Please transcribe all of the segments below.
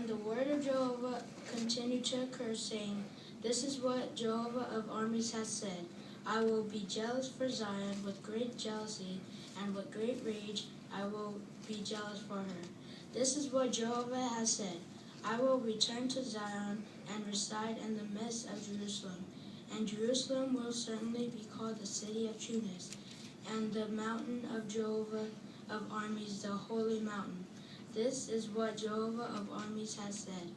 And the word of Jehovah continued to occur, saying, This is what Jehovah of armies has said. I will be jealous for Zion with great jealousy, and with great rage I will be jealous for her. This is what Jehovah has said. I will return to Zion and reside in the midst of Jerusalem. And Jerusalem will certainly be called the city of trueness, and the mountain of Jehovah of armies, the holy mountain. This is what Jehovah of armies has said.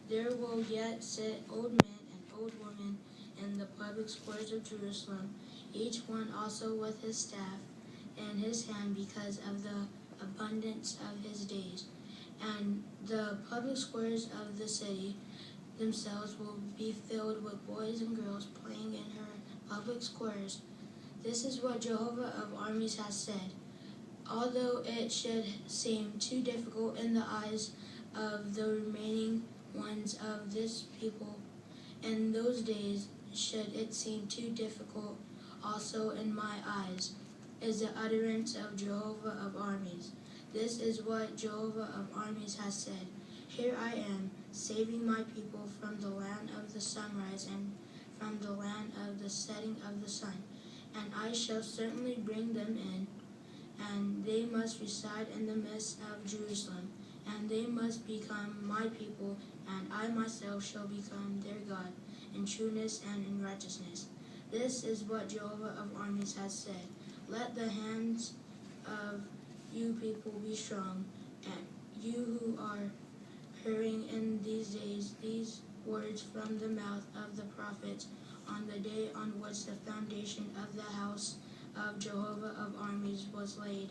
There will yet sit old men and old women in the public squares of Jerusalem, each one also with his staff in his hand because of the abundance of his days. And the public squares of the city themselves will be filled with boys and girls playing in her public squares. This is what Jehovah of armies has said. Although it should seem too difficult in the eyes of the remaining ones of this people, in those days should it seem too difficult also in my eyes, is the utterance of Jehovah of armies. This is what Jehovah of armies has said. Here I am, saving my people from the land of the sunrise and from the land of the setting of the sun. And I shall certainly bring them in, and they must reside in the midst of Jerusalem, and they must become my people, and I myself shall become their God, in trueness and in righteousness. This is what Jehovah of armies has said. Let the hands of you people be strong, and you who are hearing in these days these words from the mouth of the prophets on the day on which the foundation of the house of Jehovah of armies was laid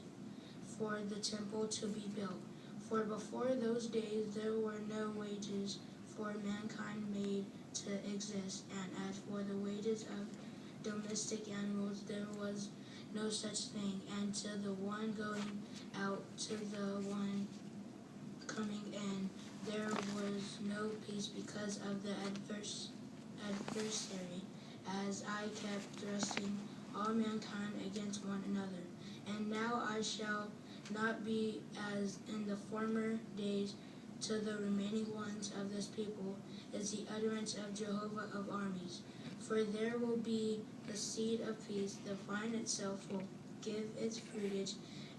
for the temple to be built. For before those days there were no wages for mankind made to exist, and as for the wages of domestic animals there was no such thing, and to the one going out to the one coming in there was no peace because of the adversary, as I kept thrusting all mankind against one another. And now I shall not be as in the former days to the remaining ones of this people, is the utterance of Jehovah of armies. For there will be the seed of peace, the vine itself will give its fruitage,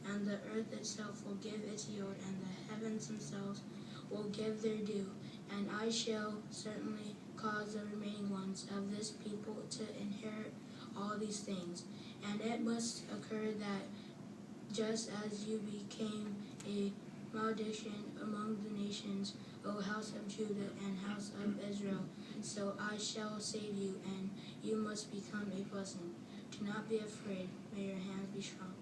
and the earth itself will give its yield, and the heavens themselves will give their due. And I shall certainly cause the remaining ones of this people to inherit all these things. And it must occur that just as you became a malediction among the nations, O house of Judah and house of Israel, so I shall save you, and you must become a blessing. Do not be afraid, may your hands be strong.